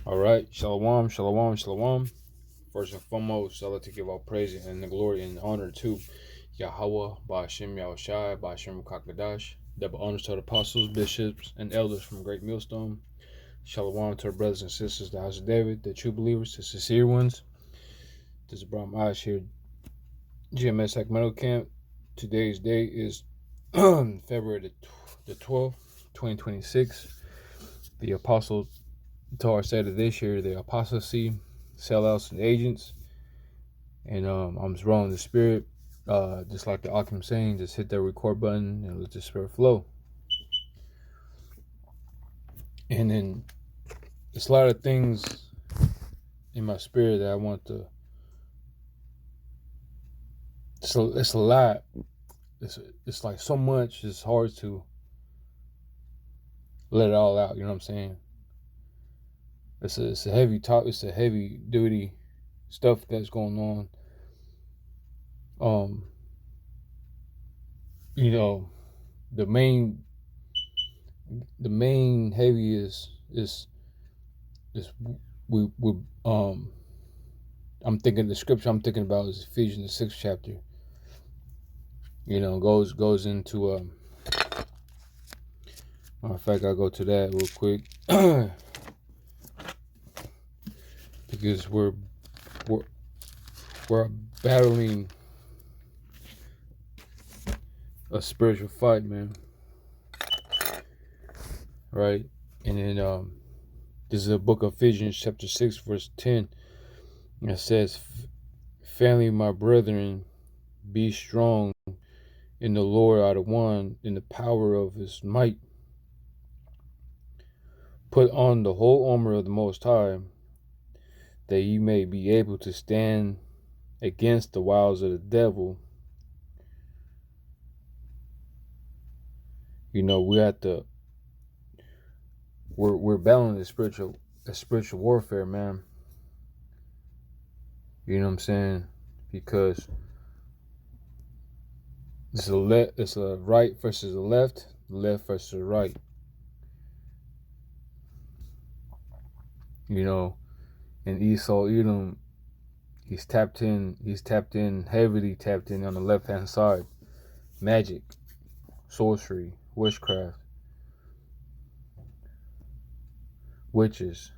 All right, shalom, shalom, shalom. First and foremost, I like to give all praise and the glory and honor to Yahweh, Ba'ashem Yahushai, Ba'ashem Kakadash. Double honors to the apostles, bishops, and elders from Great Millstone. Shalom to our brothers and sisters, the house of David, the true believers, the sincere ones. This is Abraham Ash here, GMS Sacramento Camp. Today's date is February the 12th, 2026. The apostle Torah said of this year, the apostasy, sellouts, and agents. And I'm just rolling the spirit. Just like the Akim saying, just hit that record button and let the spirit flow. And then there's a lot of things in my spirit that I want to. So it's a lot. It's like so much. It's hard to let it all out. You know what I'm saying? It's a heavy talk. It's a heavy duty stuff that's going on. You know, the main heavy is we I'm thinking the scripture I'm thinking about is Ephesians the 6th chapter. You know, goes into matter of fact, I'll go to that real quick because we're battling a spiritual fight, man. Right? And then this is the book of Ephesians chapter 6 verse 10. And it says, "Family, my brethren, be strong in the Lord out of one, in the power of his might. Put on the whole armor of the Most High, that ye may be able to stand against the wiles of the devil." You know, we're battling a spiritual warfare, man. You know what I'm saying? Because it's a right versus the left versus the right. You know, and Esau Edom, he's heavily tapped in on the left hand side. Magic, sorcery, witchcraft, witches,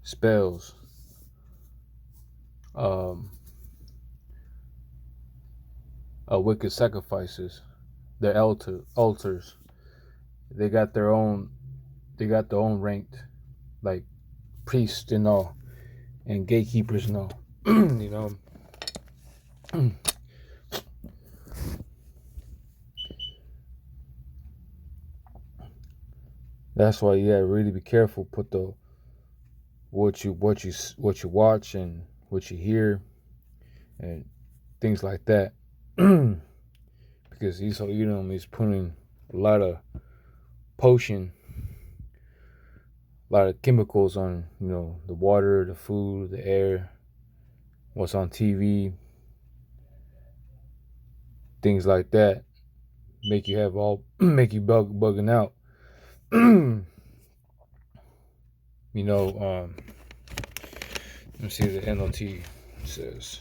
spells, wicked sacrifices, their altars. They got their own ranked, like, priests and all, and gatekeepers and all. You know. That's why you gotta really be careful. Put the what you watch and what you hear and things like that. Because Esau Edom is putting a lot of potion, a lot of chemicals on, you know, the water, the food, the air, what's on TV, things like that. Make you bugging out. You know, let me see what the NLT says.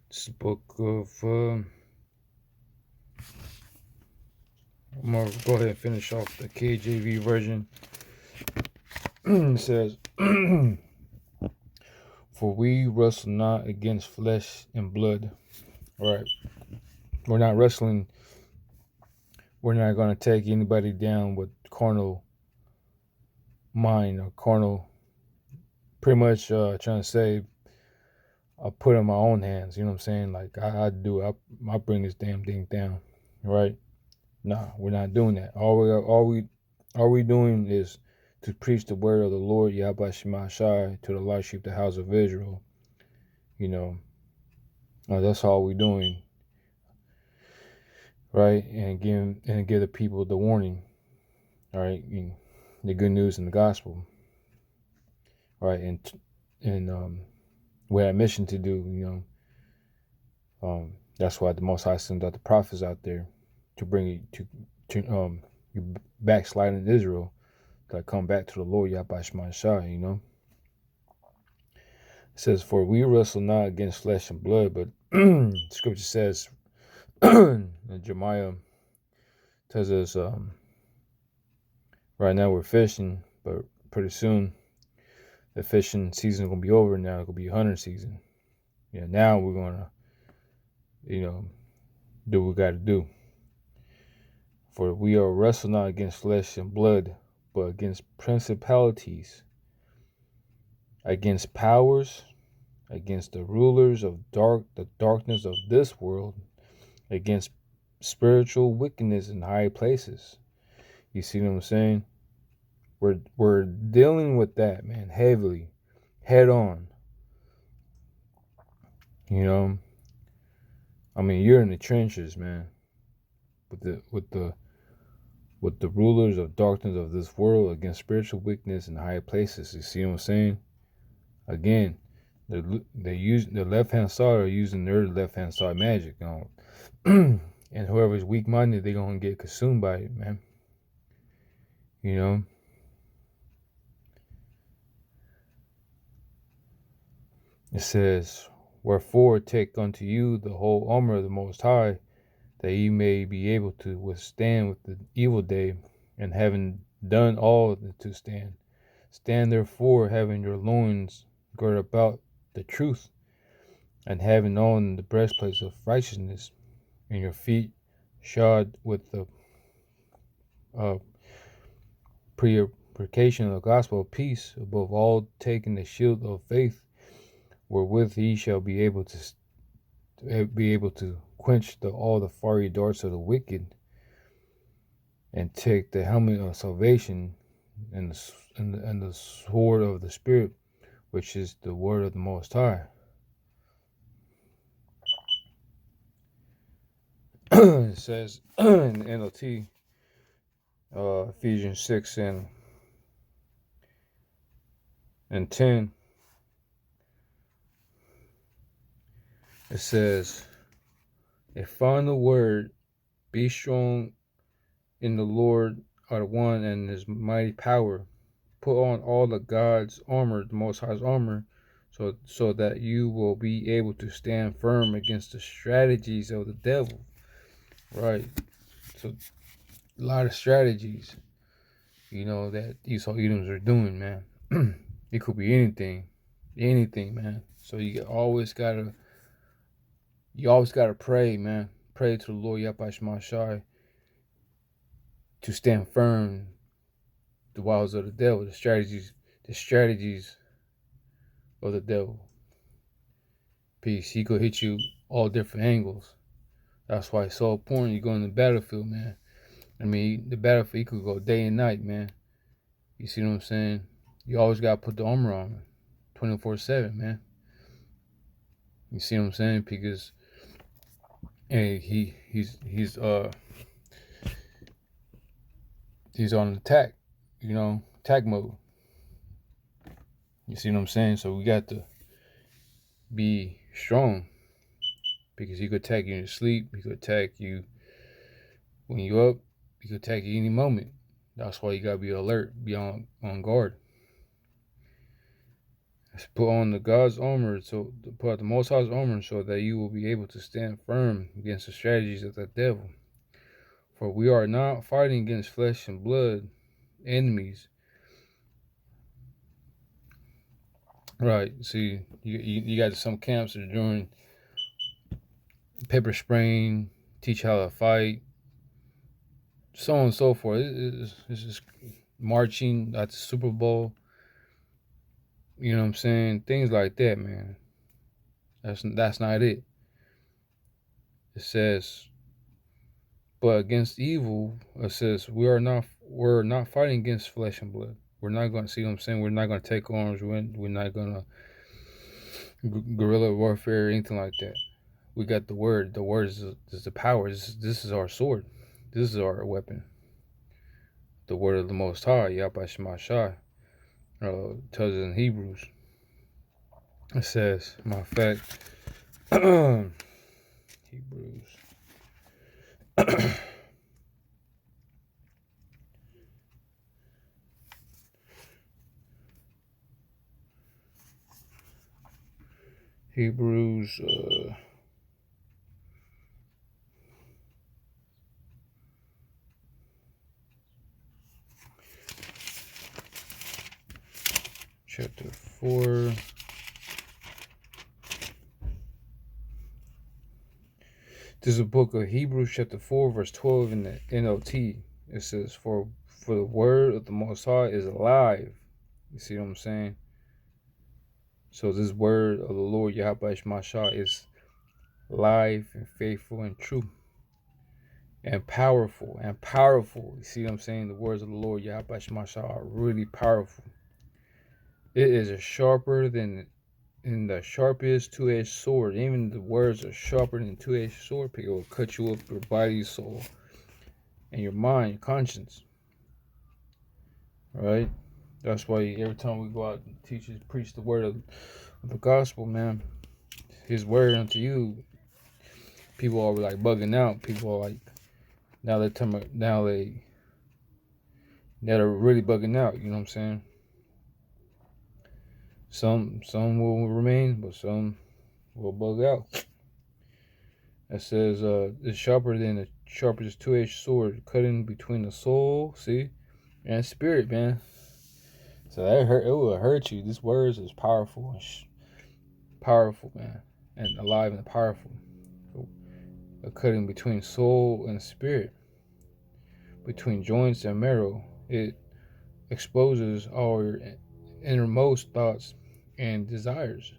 This book of I'm gonna go ahead and finish off the KJV version. It says, "For we wrestle not against flesh and blood." All right, we're not wrestling. We're not going to take anybody down with carnal mind or carnal. Pretty much trying to say, I'll put it in my own hands. You know what I'm saying? Like I do. I bring this damn thing down. Right? Nah, we're not doing that. All we doing is to preach the word of the Lord Yahweh Shema Shai to the lost sheep, the house of Israel. You know, that's all we're doing. Right? And give the people the warning. All right, the good news in the gospel. All right, and we had a mission to do. You know, that's why the Most High sent out the prophets out there to bring it to you backsliding Israel, to come back to the Lord Yahweh Shai, you know. It says, for we wrestle not against flesh and blood, but scripture says, Jeremiah tells us, right now we're fishing, but pretty soon the fishing season is going to be over. Now it's going to be hunting season. Yeah, now we're going to, do what we got to do. For we are wrestle not against flesh and blood, but against principalities, against powers, against the rulers of the darkness of this world, against spiritual wickedness in high places. You see what I'm saying? We're dealing with that, man, heavily, head on. You know, I mean, you're in the trenches, man, with the rulers of darkness of this world, against spiritual wickedness in high places. You see what I'm saying? Again, they use the left hand side are using their left hand side magic, and whoever's weak minded, they're gonna get consumed by it, man. You know. It says, wherefore take unto you the whole armor of the Most High, that ye may be able to withstand with the evil day, and having done all to stand. Stand therefore, having your loins girt about the truth, and having on the breastplate of righteousness, and your feet shod with the preparation of the gospel of peace, above all taking the shield of faith, wherewith ye shall be able to quench all the fiery darts of the wicked, and take the helmet of salvation and the sword of the Spirit, which is the word of the Most High. It says in the NLT, Ephesians 6 and 10, it says, a final word, be strong in the Lord are one and his mighty power. Put on all the God's armor, the Most High's armor, so that you will be able to stand firm against the strategies of the devil. Right. So a lot of strategies, that Esau Edoms are doing, man. It could be anything, man. So you always gotta pray, man. Pray to the Lord Yahweh Shai to stand firm the wiles of the devil, the strategies of the devil. Peace. He could hit you all different angles. That's why it's so important you go in the battlefield, man. I mean, the battlefield, you could go day and night, man. You see what I'm saying? You always gotta put the armor on, 24/7, man. You see what I'm saying? Because he's on attack, attack mode. You see what I'm saying? So we got to be strong, because he could attack you in your sleep. He could attack you when you're up. He could attack you any moment. That's why you gotta be alert, be on guard. Put on the God's armor, so put out the Most High's armor, so that you will be able to stand firm against the strategies of the devil. For we are not fighting against flesh and blood enemies. Right. See, you got some camps that are doing pepper spraying, teach how to fight, so on and so forth. It's just marching at the Super Bowl. You know what I'm saying? Things like that, man. That's not it. It says, but against evil, it says we're not fighting against flesh and blood. We're not going to see what I'm saying. We're not going to take arms. We're not going to guerrilla warfare or anything like that. We got the word. The word is the power. This is our sword. This is our weapon. The word of the Most High, Yahweh Shema Shai, tells us in Hebrews. It says, matter of fact, Hebrews. Hebrews chapter 4. This is a book of Hebrews chapter 4 verse 12 in the NLT. It says, for the word of the Most High is alive. You see what I'm saying? So this word of the Lord Yahweh Shemashah is live and faithful and true and powerful and powerful. You see what I'm saying? The words of the Lord Yahweh Shemashah are really powerful. It is a sharper than in the sharpest two-edged sword. Even the words are sharper than a two-edged sword. It will cut you up your body, soul, and your mind, your conscience. Right? That's why every time we go out and teach and preach the word of the gospel, man, his word unto you, people are like bugging out. People are like, now they're really bugging out. You know what I'm saying? Some will remain, but some will bug out. It says, it's sharper than the sharpest two-edged sword, cutting between the soul, see, and spirit, man. So that hurt. It will hurt you. This words is powerful, powerful, man, and alive and powerful. A cutting between soul and spirit, between joints and marrow. It exposes our innermost thoughts and desires.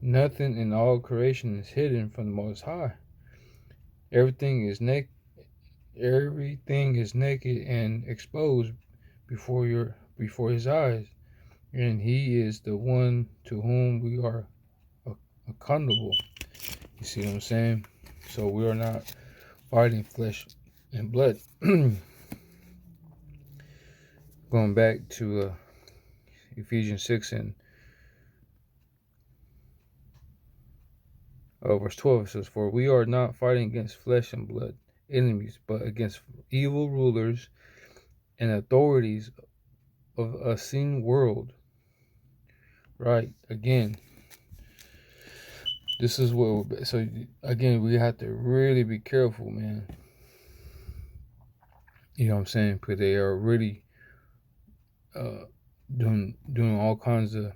Nothing in all creation is hidden from the Most High. Everything is naked and exposed before his eyes, and he is the one to whom we are accountable. You see what I'm saying? So we are not fighting flesh and blood. Going back to Ephesians 6 and verse 12, it says, for we are not fighting against flesh and blood enemies, but against evil rulers and authorities of a unseen world. Right? Again, this is what. So again, we have to really be careful, man. You know what I'm saying? Because they are really doing all kinds of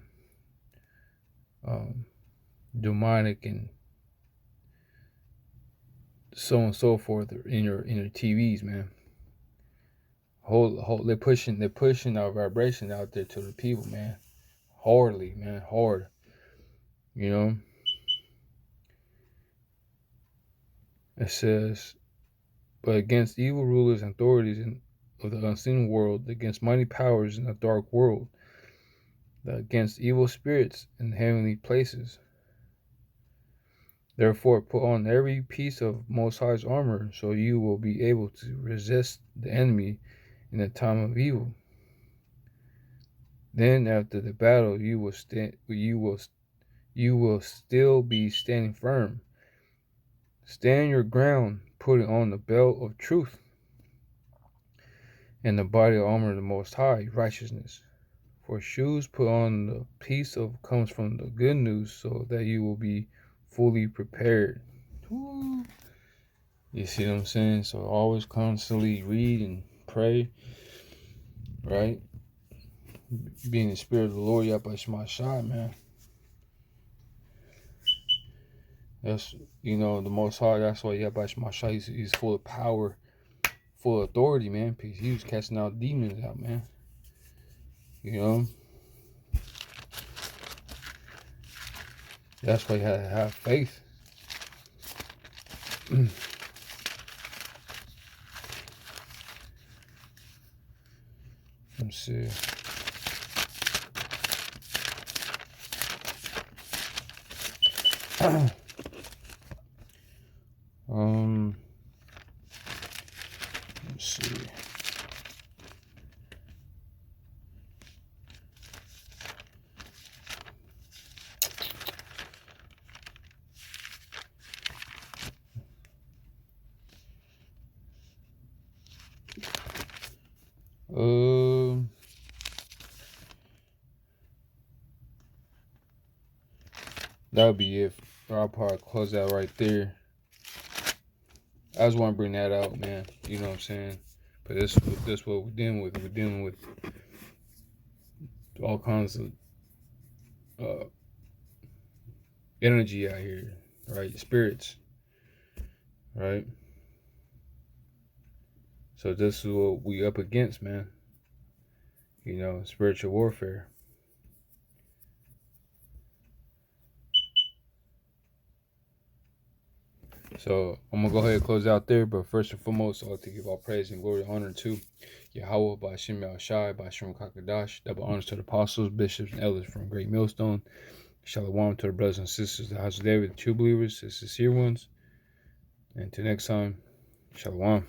demonic and so on and so forth in your TVs, man. They're pushing our vibration out there to the people, man. Hardly, man, hard. You know. It says, but against evil rulers and authorities of the unseen world, against mighty powers in the dark world, against evil spirits in heavenly places. Therefore, put on every piece of Most High's armor, so you will be able to resist the enemy in the time of evil. Then, after the battle, you will still be standing firm. Stand your ground, putting on the belt of truth and the body armor of the Most High, righteousness. For shoes, put on the piece of comes from the good news, so that you will be fully prepared. Woo. You see what I'm saying? So always constantly read and pray, right? Being the spirit of the Lord, Yahweh Shemashah, man. That's, the Most High. That's why Yahweh Shemashah, he's full of power, full of authority, man. Because he was casting out demons out, man. You know? That's why you have to have faith. Let's see. Let's see. that'll be it. I'll probably close out right there. I just want to bring that out, man. You know what I'm saying? But this what we're dealing with. We're dealing with all kinds of energy out here, right? Spirits, right? So this is what we up against, man. You know, spiritual warfare. So I'm gonna go ahead and close out there, but first and foremost, I'd like to give all praise and glory and honor to Yahweh by Shem Yahushai, by Shem Kakadash. Double honors to the apostles, bishops, and elders from Great Millstone. Shalom to the brothers and sisters of the House of David, the true believers, the sincere ones. And until next time, Shalom.